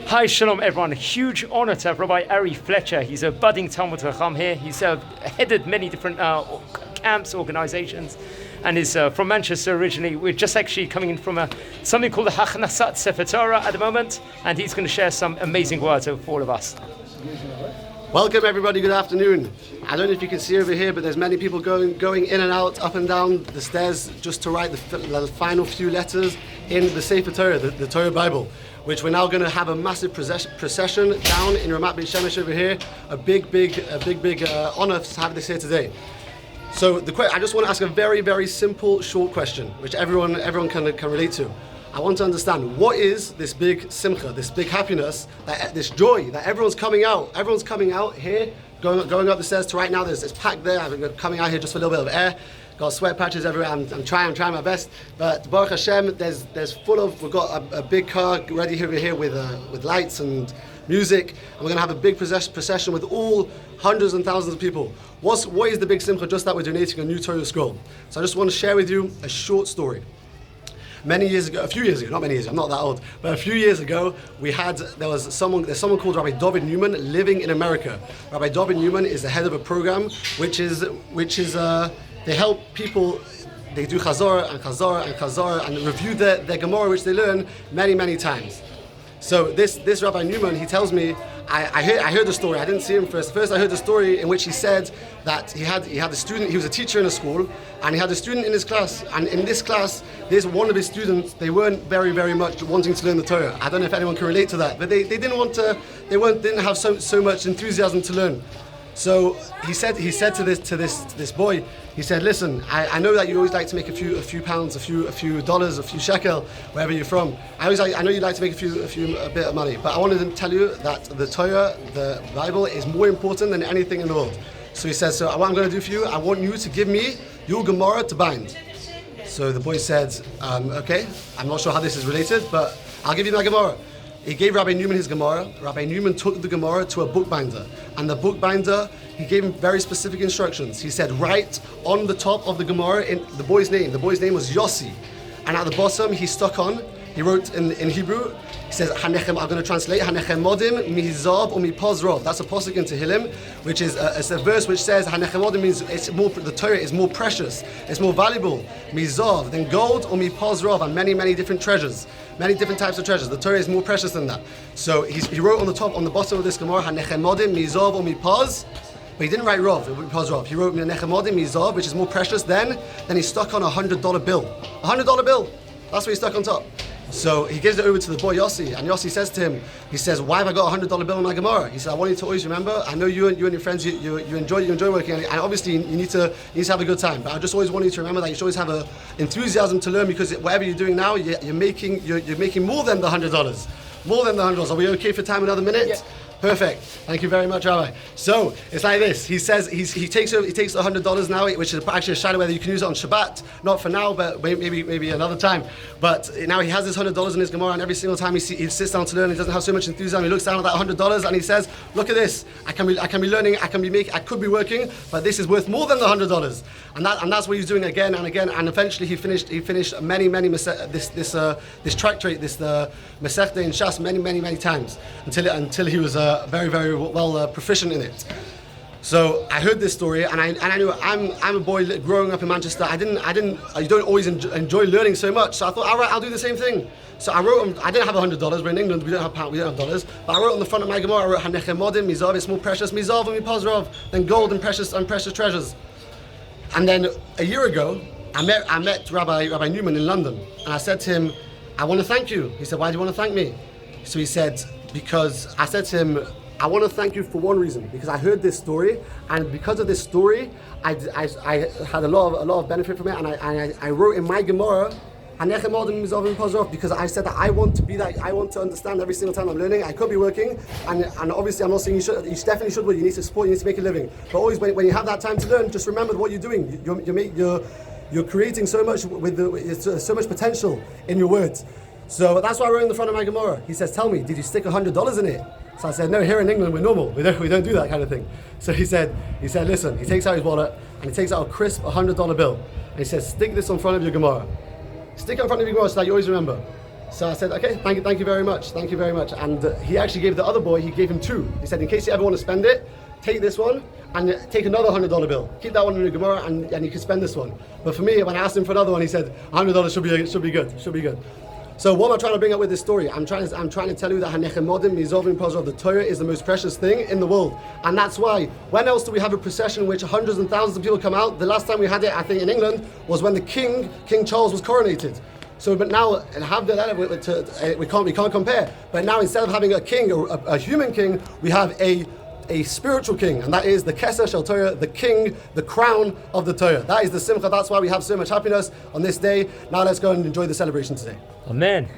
Hi, shalom everyone. A huge honor to have Rabbi Ari Fletcher. He's a budding Talmud Chacham here. He's headed many different camps, organizations, and is from Manchester originally. We're just actually coming in from something called the Hachnassat Sefer Torah at the moment, and he's going to share some amazing words for all of us. Welcome everybody, good afternoon. I don't know if you can see over here, but there's many people going in and out, up and down the stairs just to write the final few letters in the Sefer Torah, the Torah Bible, which we're now going to have a massive procession down in Ramat Beit Shemesh over here. A big honor to have this here today. So I just want to ask a very, very simple, short question, which everyone can relate to. I want to understand, what is this big simcha, this big happiness, this joy that everyone's coming out here, going up the stairs to right now. It's packed there. I'm coming out here just for a little bit of air. Got sweat patches everywhere. I'm trying my best. But Baruch Hashem, we've got a big car ready over here with lights and music, and we're going to have a big procession with all hundreds and thousands of people. What is the big simcha? Just that we're donating a new Torah scroll. So I just want to share with you a short story. A few years ago, not many years ago, I'm not that old, but a few years ago, there's someone called Rabbi David Newman living in America. Rabbi David Newman is the head of a program which is they help people. They do chazor and review their Gemara, which they learn many times. So this Rabbi Newman, he tells me, I heard the story. I didn't see him first. First I heard the story in which he said that he had a student. He was a teacher in a school, and he had a student in his class. And in this class, there's one of his students. They weren't very much wanting to learn the Torah. I don't know if anyone can relate to that, but they didn't want to. Didn't have so much enthusiasm to learn. So he said to this boy, he said, listen, I know that you always like to make a few pounds, a few dollars, a few shekel, wherever you're from. I know you like to make a bit of money, but I wanted to tell you that the Torah, the Bible, is more important than anything in the world. So he says, so what I'm going to do for you, I want you to give me your Gemara to bind. So the boy said, okay, I'm not sure how this is related, but I'll give you my Gemara. He gave Rabbi Newman his Gemara. Rabbi Newman took the Gemara to a bookbinder. And the bookbinder, he gave him very specific instructions. He said, write on the top of the Gemara in the boy's name. The boy's name was Yossi. And at the bottom, he wrote in Hebrew, he says, Hanechem, I'm going to translate, Hanechem modim mihizav umipozrov. That's a pasuk in Tehillim, which is a verse which says, Hanechem modim means the Torah is more precious, it's more valuable, mizav, than gold, umipozrov, and many different treasures. Many different types of treasures. The Torah is more precious than that. So he wrote on the bottom of this Gemara, Hanechem modim mizav umipoz, but he didn't write Rov, Rov. He wrote Hanechem modim mizav, which is more precious then he stuck on a $100 bill. $100 bill. That's what he stuck on top. So he gives it over to the boy Yossi, and Yossi says to him, he says, why have I got a $100 bill in my Gemara? He said, I want you to always remember, I know you and your friends, you enjoy working, and obviously you need to have a good time, but I just always want you to remember that you should always have a enthusiasm to learn, because whatever you're doing now, you're making more than the $100. More than the $100. Are we okay for time another minute? Yeah. Perfect. Thank you very much, Rabbi. So it's like this. He says he takes the $100 now, which is actually a shadow whether you can use it on Shabbat. Not for now, but maybe another time. But now he has this $100 in his Gemara, and every single time he sits down to learn, he doesn't have so much enthusiasm. He looks down at that $100 and he says, "Look at this. I can be learning. I could be working, but this is worth more than the $100." And that's what he's doing again and again. And eventually he finished many this tractate, this Masechta in Shas many times until he was very well proficient in it. So I heard this story, and I knew I'm a boy growing up in Manchester. I don't always enjoy learning so much. So I thought, all right, I'll do the same thing. So I wrote. I didn't have $100. We're in England. We don't have pounds. We don't have dollars. But I wrote on the front of my Gemara. I wrote Hanechem modim mizav. It's more precious mizav and mipozrov than gold and precious treasures. And then a year ago, I met Rabbi Newman in London, and I said to him, I want to thank you. He said, why do you want to thank me? So he said, because I said to him, I want to thank you for one reason, because I heard this story, and because of this story, I had a lot of benefit from it, and I wrote in my Gemara, because I said that I want to be that, I want to understand every single time I'm learning. I could be working, and obviously I'm not saying you definitely should, but you need to support, you need to make a living. But always when you have that time to learn, just remember what you're doing. You're creating so much so much potential in your words. So that's why I wrote in the front of my Gemara. He says, tell me, did you stick $100 in it? So I said, no, here in England we're normal. We don't do that kind of thing. So he said, listen, he takes out his wallet and he takes out a crisp $100 bill. And he says, stick this in front of your Gemara. Stick it in front of your Gemara so that you always remember. So I said, okay, thank you very much. And he actually gave the other boy, he gave him 2. He said, in case you ever want to spend it, take this one and take another $100 bill. Keep that one in the Gemara and you can spend this one. But for me, when I asked him for another one, he said, $100 should be good. So what am I trying to bring up with this story? I'm trying to tell you that Hanechemodim Mizovim Pazar of the Torah is the most precious thing in the world. And that's why, when else do we have a procession in which hundreds and thousands of people come out? The last time we had it, I think in England, was when the King Charles was coronated. So, but now, we can't compare. But now, instead of having a king, a human king, we have a spiritual king, and that is the Keser Shel Torah, the king, the crown of the Torah. That is the Simcha. That's why we have so much happiness on this day. Now let's go and enjoy the celebration today. Amen.